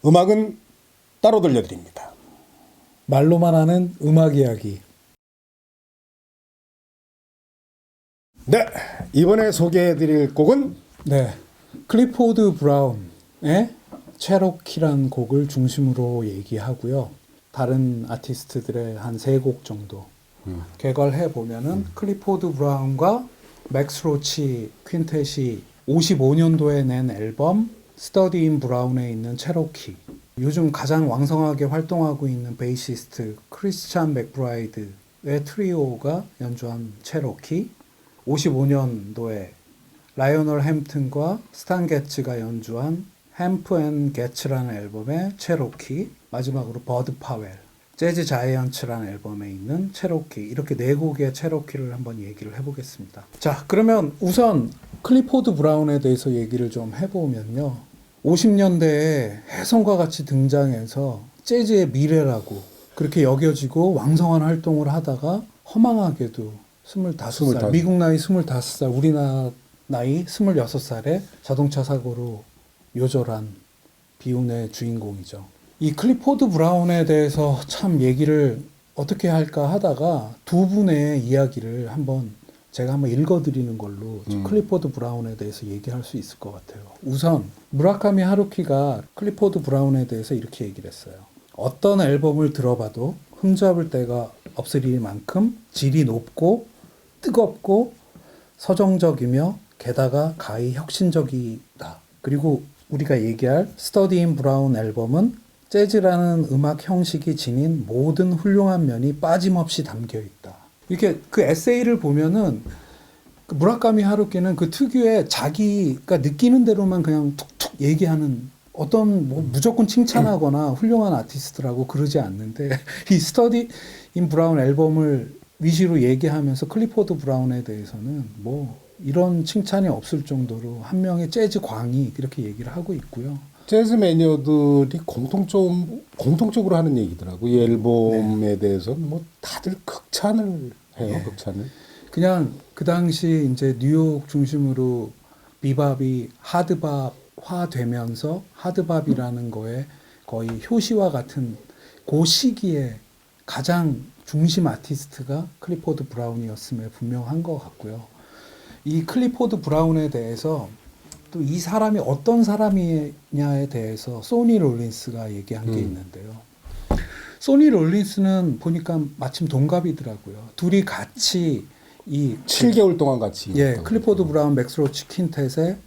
음악은 따로 들려드립니다. 말로만 하는 음악 이야기. 네, 이번에 소개해드릴 곡은 네, 클리포드 브라운의 체로키란 곡을 중심으로 얘기하고요. 다른 아티스트들의 한 3곡 정도 개괄해 보면은 클리포드 브라운과 맥스 로치 퀸텟이 55년도에 낸 앨범 스터디 인 브라운에 있는 체로키, 요즘 가장 왕성하게 활동하고 있는 베이시스트 크리스찬 맥브라이드의 트리오가 연주한 체로키, 55년도에 라이오널 햄튼과 스탄 게츠가 연주한 햄프 앤 게츠라는 앨범의 체로키, 마지막으로 버드 파웰, 재즈 자이언츠라는 앨범에 있는 체로키, 이렇게 4곡의 체로키를 한번 얘기를 해보겠습니다. 자, 그러면 우선 클리포드 브라운에 대해서 얘기를 좀 해보면요. 50년대에 혜성과 같이 등장해서 재즈의 미래라고 그렇게 여겨지고 왕성한 활동을 하다가 허망하게도 25살, 미국 나이 25살, 우리나라 나이 26살에 자동차 사고로 요절한 비운의 주인공이죠. 이 클리포드 브라운에 대해서 참 얘기를 어떻게 할까 하다가 두 분의 이야기를 제가 한번 읽어드리는 걸로 클리포드 브라운에 대해서 얘기할 수 있을 것 같아요. 우선 무라카미 하루키가 클리포드 브라운에 대해서 이렇게 얘기를 했어요. 어떤 앨범을 들어봐도 흠잡을 데가 없으리만큼 질이 높고 뜨겁고 서정적이며 게다가 가히 혁신적이다. 그리고 우리가 얘기할 스터디 인 브라운 앨범은 재즈라는 음악 형식이 지닌 모든 훌륭한 면이 빠짐없이 담겨 있다. 이렇게 그 에세이를 보면은 그 무라카미 하루키는 그 특유의 자기가 느끼는 대로만 그냥 툭툭 얘기하는, 어떤 뭐 무조건 칭찬하거나 훌륭한 아티스트라고 그러지 않는데 이 스터디 인 브라운 앨범을 위시로 얘기하면서 클리포드 브라운에 대해서는 뭐 이런 칭찬이 없을 정도로 한 명의 재즈 광이 이렇게 얘기를 하고 있고요. 재즈 매니어들이 공통적으로 하는 얘기더라고. 이 앨범에 대해서는 뭐 다들 극찬을 해요. 네. 극찬을. 그냥 그 당시 이제 뉴욕 중심으로 비밥이 하드밥화 되면서 하드밥이라는 거에 거의 효시와 같은 그 시기에 가장 중심 아티스트가 클리포드 브라운이었음에 분명한 것 같고요. 이 클리포드 브라운에 대해서 또 이 사람이 어떤 사람이냐에 대해서 소니 롤린스가 얘기한 게 있는데요. 소니 롤린스는 보니까 마침 동갑이더라고요. 둘이 같이 7개월 동안 같이. 클리포드 브라운, 맥스 로치 퀸텟에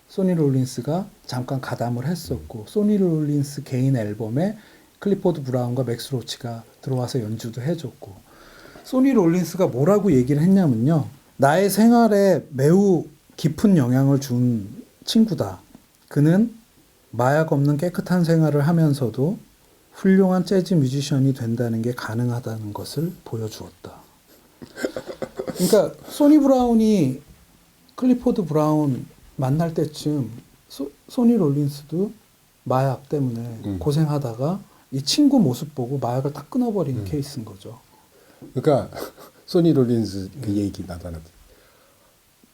소니 롤린스가 잠깐 가담을 했었고, 소니 롤린스 개인 앨범에 클리포드 브라운과 맥스 로치가 들어와서 연주도 해줬고, 소니 롤린스가 뭐라고 얘기를 했냐면요. 나의 생활에 매우 깊은 영향을 준 친구다. 그는 마약 없는 깨끗한 생활을 하면서도 훌륭한 재즈 뮤지션이 된다는 게 가능하다는 것을 보여주었다. 그러니까 소니 브라운이 클리포드 브라운 만날 때쯤 소니 롤린스도 마약 때문에 고생하다가 이 친구 모습 보고 마약을 딱 끊어버린 케이스인 거죠. 그러니까 소니 롤린스 그 얘기 나도 하나.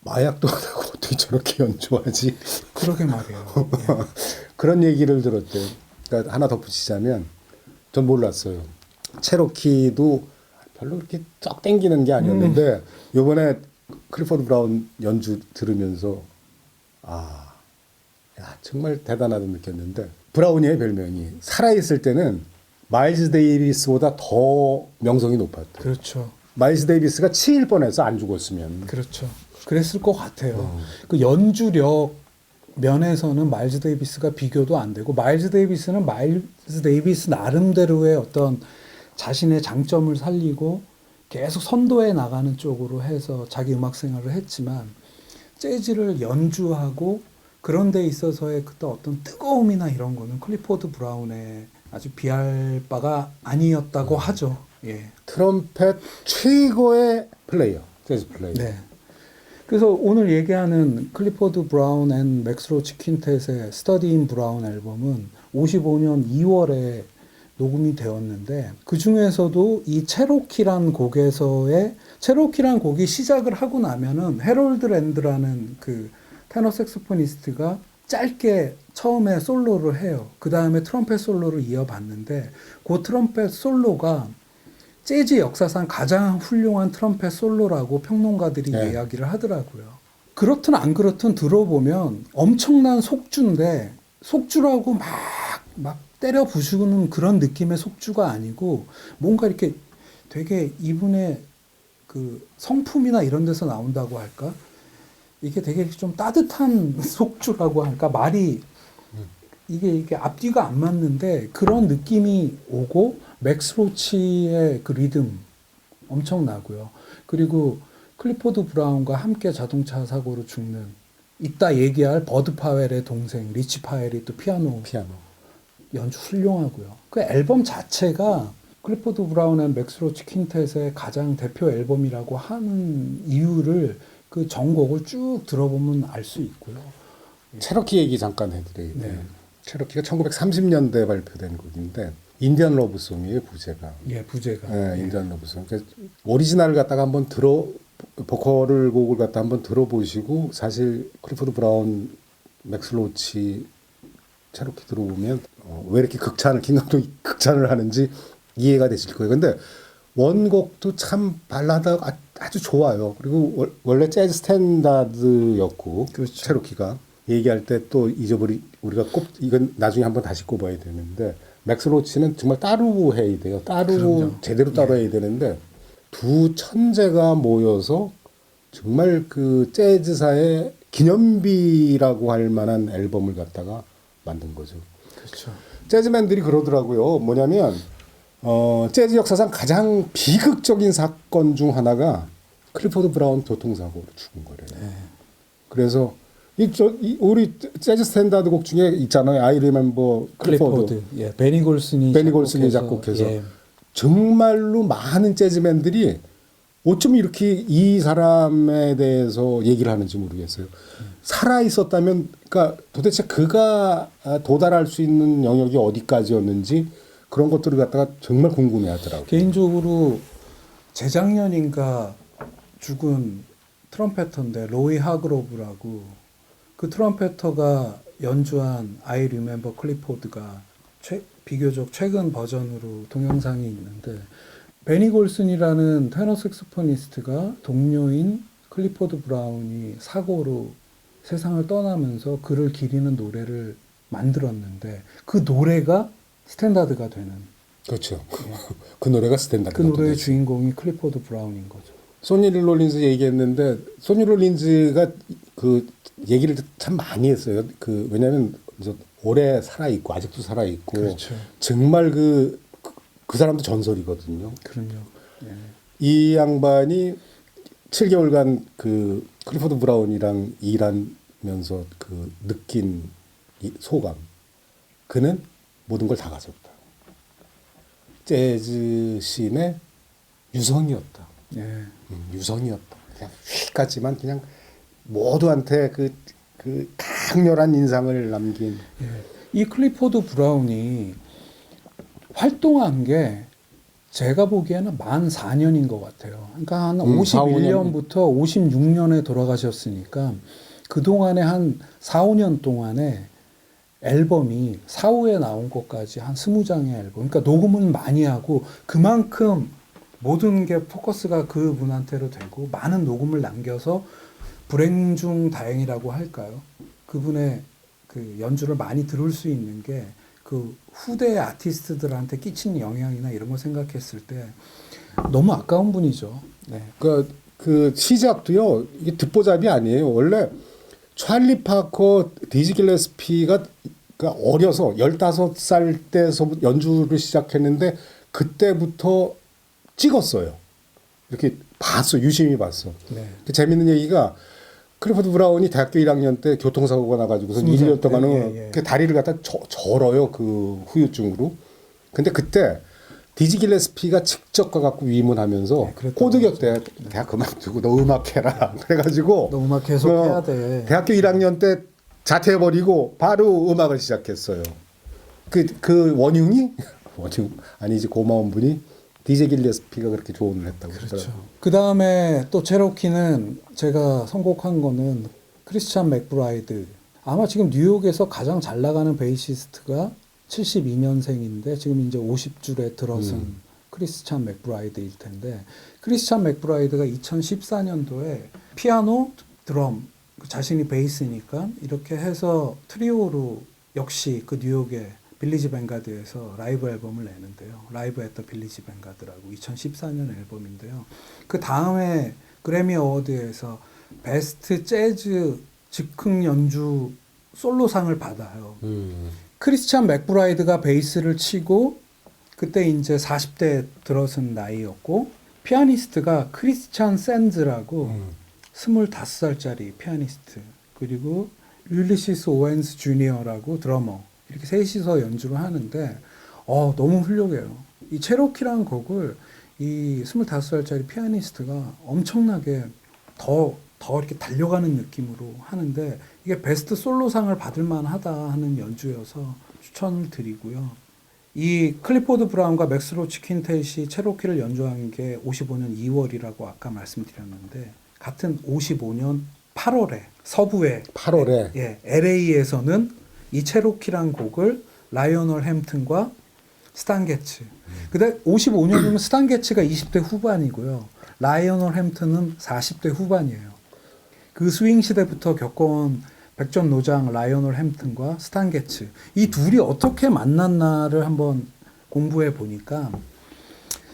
마약도 안 하고 어떻게 저렇게 연주하지? 그러게 말이에요. 예. 그런 얘기를 들었대요. 그러니까 하나 덧붙이자면 전 몰랐어요. 체로키도 별로 그렇게 쩍 땡기는 게 아니었는데 이번에 클리포드 브라운 연주 들으면서 정말 대단하다 느꼈는데, 브라운이의 별명이 살아있을 때는 마일스 데이비스보다 더 명성이 높았대요. 그렇죠. 마일스 데이비스가 치일 뻔해서 안 죽었으면. 그렇죠. 그랬을 것 같아요. 그 연주력 면에서는 마일즈 데이비스가 비교도 안 되고, 마일즈 데이비스는 마일즈 데이비스 나름대로의 어떤 자신의 장점을 살리고 계속 선도해 나가는 쪽으로 해서 자기 음악 생활을 했지만, 재즈를 연주하고 그런 데 있어서의 그때 어떤 뜨거움이나 이런 거는 클리포드 브라운의 아주 비할 바가 아니었다고 하죠. 예. 트럼펫 최고의 플레이어, 재즈 플레이어. 네. 그래서 오늘 얘기하는 클리포드 브라운 앤 맥스 로치 퀸텟의 스터디 인 브라운 앨범은 55년 2월에 녹음이 되었는데, 그 중에서도 이 체로키란 곡에서의, 체로키란 곡이 시작을 하고 나면은 해롤드 랜드라는 그 테너 색소포니스트가 짧게 처음에 솔로를 해요. 그 다음에 트럼펫 솔로를 이어봤는데 그 트럼펫 솔로가 재즈 역사상 가장 훌륭한 트럼펫 솔로라고 평론가들이 네. 이야기를 하더라고요. 그렇든 안 그렇든 들어보면 엄청난 속주인데 속주라고 막 때려 부수는 그런 느낌의 속주가 아니고 뭔가 이렇게 되게 이분의 그 성품이나 이런 데서 나온다고 할까? 이게 되게 좀 따뜻한 속주라고 할까? 말이 이게 앞뒤가 안 맞는데 그런 느낌이 오고 맥스 로치의 그 리듬 엄청나고요. 그리고 클리포드 브라운과 함께 자동차 사고로 죽는 이따 얘기할 버드 파웰의 동생 리치 파웰이 또 피아노 연주 훌륭하고요. 그 앨범 자체가 클리포드 브라운 앤 맥스 로치 퀸텟의 가장 대표 앨범이라고 하는 이유를 그 전곡을 쭉 들어보면 알 수 있고요. 체로키 얘기 잠깐 해드려야 돼요. 네. 체로키가 1930년대에 발표된 곡인데 인디언 러브송이에요, 부제가. 예, 부제가. 네, 인디언 러브송. 그러니까 오리지널을 갖다가 한번 보컬을 곡을 갖다 한번 들어보시고 사실 클리포드 브라운, 맥스 로치, 체로키 들어보면 왜 이렇게 김감독이 극찬을 하는지 이해가 되실 거예요. 근데 원곡도 참 발라드가 아주 좋아요. 그리고 원래 재즈 스탠다드였고 그렇죠. 체로키가 얘기할 때 또 우리가 이건 나중에 한번 다시 꼽아야 되는데 맥스 로치는 정말 따로 해야 돼요. 그럼요. 제대로 따로 해야 되는데 두 천재가 모여서 정말 그 재즈사의 기념비라고 할 만한 앨범을 갖다가 만든 거죠. 그렇죠. 재즈맨들이 그러더라고요. 뭐냐면 재즈 역사상 가장 비극적인 사건 중 하나가 클리포드 브라운 교통사고로 죽은 거래요. 네. 그래서 우리 재즈 스탠다드 곡 중에 있잖아요. I Remember 클리포드. 예, 베니 골슨이 작곡해서 예. 정말로 많은 재즈맨들이 어쩜 이렇게 이 사람에 대해서 얘기를 하는지 모르겠어요. 살아 있었다면, 그러니까 도대체 그가 도달할 수 있는 영역이 어디까지였는지 그런 것들을 갖다가 정말 궁금해하더라고요. 개인적으로 재작년인가 죽은 트럼페터인데 로이 하그로브라고 그 트럼페터가 연주한 I Remember 클리포드가 비교적 최근 버전으로 동영상이 있는데 베니 골슨이라는 테너 색소포니스트가 동료인 클리포드 브라운이 사고로 세상을 떠나면서 그를 기리는 노래를 만들었는데 그 노래가 스탠다드가 되는 그렇죠. 그 노래가 스탠다드. 그 노래의 주인공이 클리포드 브라운인 거죠. 소니 롤린즈 얘기했는데 소니 롤린즈가 그 얘기를 참 많이 했어요. 그 왜냐하면 오래 살아 있고 아직도 살아 있고 그렇죠. 정말 그 사람도 전설이거든요. 그럼요. 예. 이 양반이 7개월간 그 클리포드 브라운이랑 일하면서 그 느낀 이 소감. 그는 모든 걸 다 가졌다. 재즈 씬의 유성이었다. 예. 유성이었다. 그냥 휙 갔지만 그냥 모두한테 그 강렬한 인상을 남긴. 예. 이 클리포드 브라운이 활동한 게 제가 보기에는 만 4년인 것 같아요. 그러니까 한 51년부터 56년에 돌아가셨으니까 그동안에 한 4, 5년 동안에 앨범이 사후에 나온 것까지 한 20장의 앨범. 그러니까 녹음은 많이 하고 그만큼 모든 게 포커스가 그분한테로 되고 많은 녹음을 남겨서 불행 중 다행이라고 할까요? 그분의 그 연주를 많이 들을 수 있는 게 그 후대 아티스트들한테 끼친 영향이나 이런 걸 생각했을 때 너무 아까운 분이죠. 네. 그 시작도요. 이게 듣보잡이 아니에요. 원래 찰리 파커, 디지 길레스피가 어려서 15살 때서 연주를 시작했는데 그때부터 찍었어요. 이렇게 봤어. 유심히 봤어. 네. 그 재밌는 얘기가 클리포드 브라운이 대학교 1학년 때 교통사고가 나가지고서 1년 동안은 그 다리를 갖다 절어요. 그 후유증으로. 근데 그때 디지 길레스피가 직접 가갖고 위문하면서 꼬드겼대. 대학 그만두고 너 음악해라. 그래가지고 너 음악 계속 해야 돼. 대학교 1학년 때 자퇴해버리고 바로 음악을 시작했어요. 그 원흉이 아니지 고마운 분이 디제 길레스피가 그렇게 조언을 했다고 그렇죠. 그러더라고요. 그 다음에 또 체로키는 제가 선곡한 거는 크리스찬 맥브라이드 아마 지금 뉴욕에서 가장 잘 나가는 베이시스트가 72년생인데 지금 이제 50줄에 들어선 크리스찬 맥브라이드일 텐데, 크리스찬 맥브라이드가 2014년도에 피아노, 드럼, 자신이 베이스니까 이렇게 해서 트리오로 역시 그 뉴욕의 빌리지 뱅가드에서 라이브 앨범을 내는데요. 라이브 앳 더 빌리지 뱅가드라고 2014년 앨범인데요. 그 다음에 그래미 어워드에서 베스트 재즈 즉흥 연주 솔로상을 받아요. 크리스찬 맥브라이드가 베이스를 치고 그때 이제 40대 들어선 나이였고, 피아니스트가 크리스찬 샌즈라고 25살짜리 피아니스트, 그리고 율리시스 오웬스 주니어라고 드러머, 이렇게 셋이서 연주를 하는데 너무 훌륭해요. 이 체로키라는 곡을 이 25살짜리 피아니스트가 엄청나게 더 이렇게 달려가는 느낌으로 하는데, 이게 베스트 솔로상을 받을 만하다 하는 연주여서 추천을 드리고요. 이 클리포드 브라운과 맥스 로치 퀸텟이 체로키를 연주한 게 55년 2월이라고 아까 말씀드렸는데, 같은 55년 8월에 서부에 8월에 LA에서는 이 체로키란 곡을 라이오널 햄튼과 스탄 게츠. 근데 55년이면 스탄 게츠가 20대 후반이고요. 라이오널 햄튼은 40대 후반이에요. 그 스윙 시대부터 겪어온 백전 노장 라이오널 햄튼과 스탄 게츠, 이 둘이 어떻게 만났나를 한번 공부해 보니까,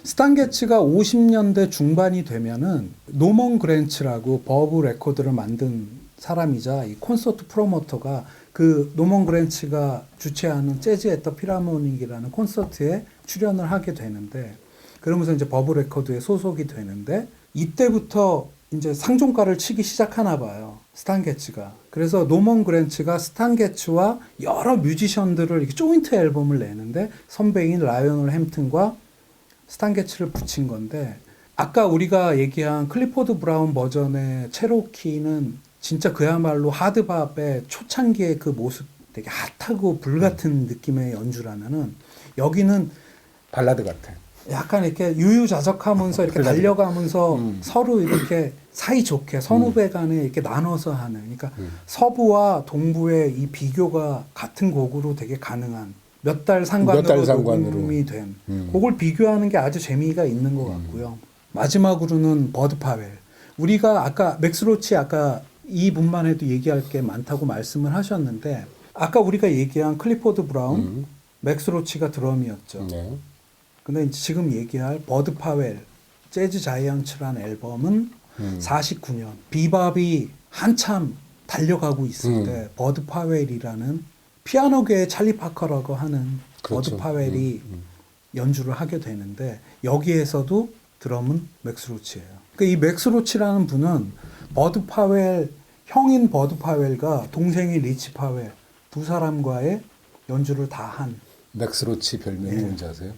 스탄 게츠가 50년대 중반이 되면은 노먼 그랜츠라고 버브 레코드를 만든 사람이자 이 콘서트 프로모터가 그 노먼 그랜츠가 주최하는 재즈 앳 더 필하모닉이라는 콘서트에 출연을 하게 되는데, 그러면서 이제 버브 레코드에 소속이 되는데, 이때부터 이제 상종가를 치기 시작하나 봐요, 스탄 게츠가. 그래서 노먼 그랜츠가 스탄 게츠와 여러 뮤지션들을 이렇게 조인트 앨범을 내는데, 선배인 라이오널 햄튼과 스탄 게츠를 붙인 건데, 아까 우리가 얘기한 클리포드 브라운 버전의 체로키는 진짜 그야말로 하드밥의 초창기의 그 모습, 되게 핫하고 불같은 느낌의 연주라면은, 여기는 발라드 같아. 약간 이렇게 유유자적하면서 이렇게 달려가면서 서로 이렇게 사이좋게 선후배 간에 이렇게 나눠서 하는, 그러니까 서부와 동부의 이 비교가 같은 곡으로 되게 가능한, 몇 달 상관으로 녹음이 된 곡을 비교하는 게 아주 재미가 있는 것 같고요. 마지막으로는 버드 파웰. 우리가 아까 맥스 로치, 아까 이 분만 해도 얘기할 게 많다고 말씀을 하셨는데, 아까 우리가 얘기한 클리포드 브라운, 맥스 로치가 드럼이었죠. 네. 근데 이제 지금 얘기할 버드 파웰 재즈 자이언츠라는 앨범은 49년 비밥이 한참 달려가고 있을 때 버드 파웰이라는 피아노계의 찰리 파커라고 하는 그렇죠. 버드 파웰이 연주를 하게 되는데, 여기에서도 드럼은 맥스 로치예요. 그러니까 이 맥스 로치라는 분은 버드 파웰, 형인 버드 파웰과 동생인 리치 파웰 두 사람과의 연주를 다 한. 맥스 로치 별명이 뭔지 아세요?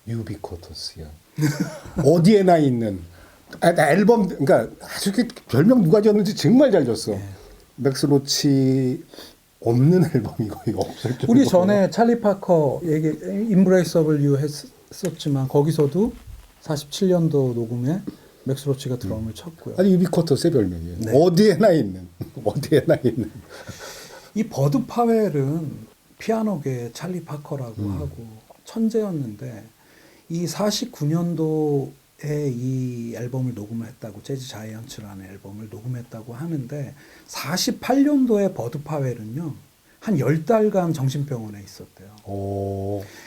유비쿼터스야. 어디에나 있는 앨범, 그러니까 아주 별명 누가 지었는지 정말 잘 줬어. 맥스 로치 없는 앨범이 거의 없을 정도로. 우리 전에 찰리 파커 얘기 Embrace of You 했었지만, 거기서도 47년도 녹음에 맥스 로치가 드럼을 쳤고요. 아니 유비쿼터스의 별명이에요. 네. 어디에나 있는. 이 버드 파웰은 피아노계의 찰리 파커라고 하고 천재였는데, 이 49년도에 이 앨범을 녹음을 했다고, 재즈 자이언츠라는 앨범을 녹음했다고 하는데, 48년도에 버드 파웰은요 한 10달간 정신병원에 있었대요.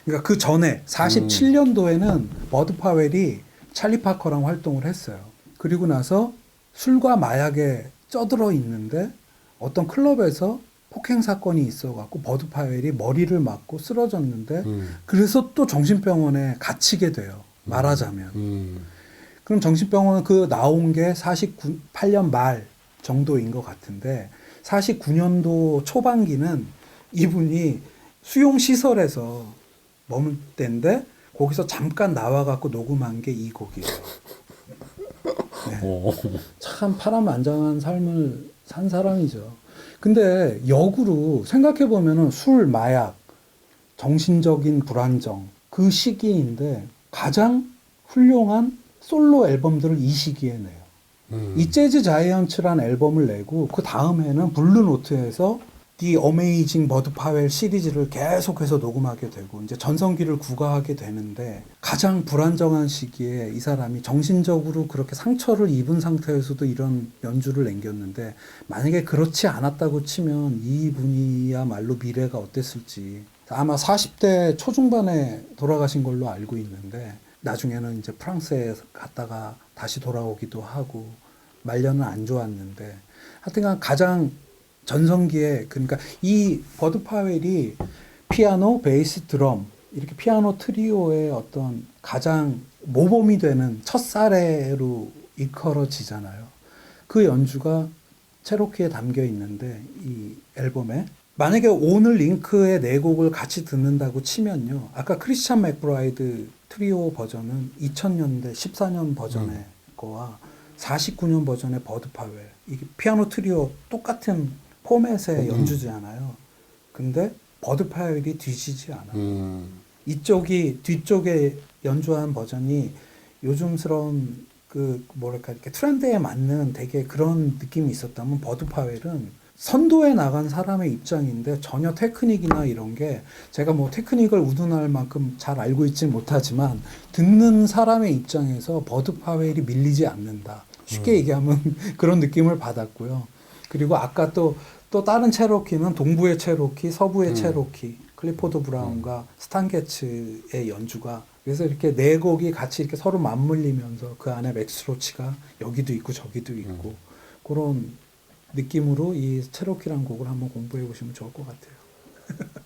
그러니까 그 전에 47년도에는 버드 파웰이 찰리 파커랑 활동을 했어요. 그리고 나서 술과 마약에 쩌들어 있는데 어떤 클럽에서 폭행 사건이 있어갖고 버드 파웰이 머리를 맞고 쓰러졌는데, 그래서 또 정신병원에 갇히게 돼요, 말하자면. 그럼 정신병원 그 나온 게 48년 말 정도인 것 같은데, 49년도 초반기는 이분이 수용시설에서 머물 때인데, 거기서 잠깐 나와갖고 녹음한 게 이 곡이에요. 네. 참 파란만장한 삶을 산 사람이죠. 근데 역으로 생각해보면은 술, 마약, 정신적인 불안정, 그 시기인데 가장 훌륭한 솔로 앨범들을 이 시기에 내요. 이 재즈 자이언츠란 앨범을 내고, 그 다음에는 블루노트에서 The Amazing 버드 파웰 시리즈를 계속해서 녹음하게 되고 이제 전성기를 구가하게 되는데 가장 불안정한 시기에 이 사람이 정신적으로 그렇게 상처를 입은 상태에서도 이런 연주를 남겼는데 만약에 그렇지 않았다고 치면 이분이야말로 미래가 어땠을지 아마 40대 초중반에 돌아가신 걸로 알고 있는데 나중에는 이제 프랑스에 갔다가 다시 돌아오기도 하고 말년은 안 좋았는데 하여튼간 가장 전성기에 그러니까 이 버드 파웰이 피아노, 베이스, 드럼 이렇게 피아노 트리오의 어떤 가장 모범이 되는 첫 사례로 일컬어지잖아요. 그 연주가 체로키에 담겨 있는데 이 앨범에 만약에 오늘 링크의 네 곡을 같이 듣는다고 치면요. 아까 크리스찬 맥브라이드 트리오 버전은 2000년대 14년 버전의 거와 49년 버전의 버드 파웰 이게 피아노 트리오 똑같은 포맷의 연주잖아요. 근데 버드 파웰이 뒤지지 않아요. 이쪽이 뒤쪽에 연주한 버전이 요즘스러운 그 뭐랄까 이렇게 트렌드에 맞는 되게 그런 느낌이 있었다면 버드 파웰은 선도에 나간 사람의 입장인데 전혀 테크닉이나 이런 게 제가 뭐 테크닉을 우둔할 만큼 잘 알고 있지 못하지만 듣는 사람의 입장에서 버드 파웰이 밀리지 않는다. 쉽게 얘기하면 그런 느낌을 받았고요. 그리고 아까 또 다른 체로키는 동부의 체로키, 서부의 체로키, 클리포드 브라운과 스탄 게츠의 연주가 그래서 이렇게 네 곡이 같이 이렇게 서로 맞물리면서 그 안에 맥스 로치가 여기도 있고 저기도 있고 그런 느낌으로 이 체로키라는 곡을 한번 공부해 보시면 좋을 것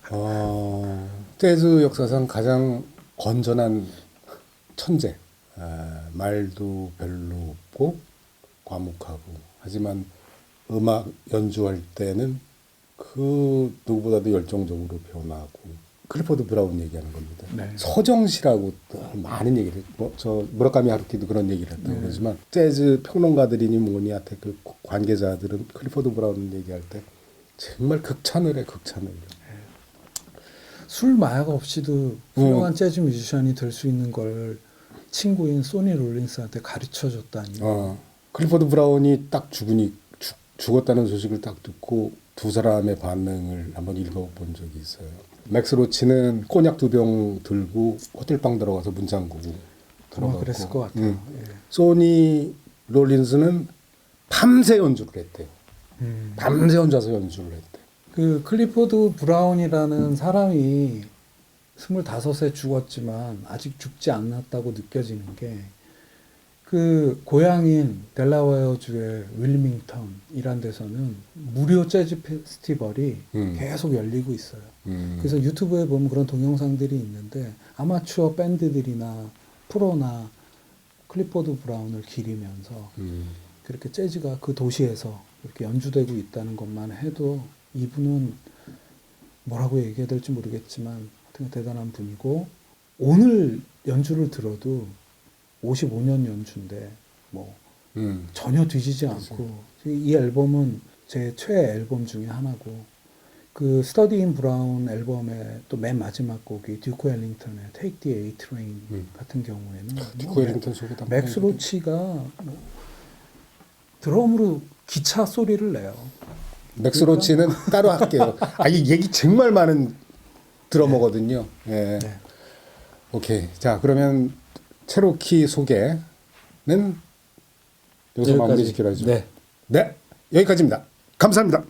같아요. 재즈 역사상 가장 건전한 천재. 말도 별로 없고 과묵하고 하지만 음악 연주할 때는 그 누구보다도 열정적으로 변하고 클리포드 브라운 얘기하는 겁니다. 네. 서정시라고 많은 얘기를 저 무라카미 하루키도 그런 얘기를 했다고 그러지만 재즈 평론가들이니 뭐니 하여튼 그 관계자들은 클리포드 브라운 얘기할 때 정말 극찬을 해 극찬을. 술 마약 없이도 훌륭한 재즈 뮤지션이 될 수 있는 걸 친구인 소니 롤린스한테 가르쳐 줬다니. 클리포드 브라운이 딱 죽었다는 소식을 딱 듣고 두 사람의 반응을 한번 읽어본 적이 있어요. 맥스 로치는 꼬냑 2병 들고 호텔방 들어가서 문 잠그고 아마 그랬을 것 같아요. 예. 소니 롤린스는 밤새 연주를 했대요. 밤새 혼자서 연주를 했대. 그 클리포드 브라운이라는 사람이 25세 죽었지만 아직 죽지 않았다고 느껴지는 게 그 고향인 델라웨어주의 윌밍턴이란 데서는 무료 재즈 페스티벌이 계속 열리고 있어요. 그래서 유튜브에 보면 그런 동영상들이 있는데 아마추어 밴드들이나 프로나 클리포드 브라운을 기리면서 그렇게 재즈가 그 도시에서 이렇게 연주되고 있다는 것만 해도 이분은 뭐라고 얘기해야 될지 모르겠지만 대단한 분이고 오늘 연주를 들어도 55년 연주인데 뭐 전혀 뒤지지 않고 이 앨범은 제 최애 앨범 중에 하나고 그 스터디 인 브라운 앨범의 또 맨 마지막 곡이 듀크 엘링턴의 Take the A Train 같은 경우에는 듀크 엘링턴 소개도 맥스 로치가 뭐 드럼으로 기차 소리를 내요. 맥스 로치는 따로 할게요. 이 얘기 정말 많은 드러머거든요. 예. 네. 오케이. 자, 그러면 체로키 소개는 여기서 마무리 지키라죠. 네. 네. 여기까지입니다. 감사합니다.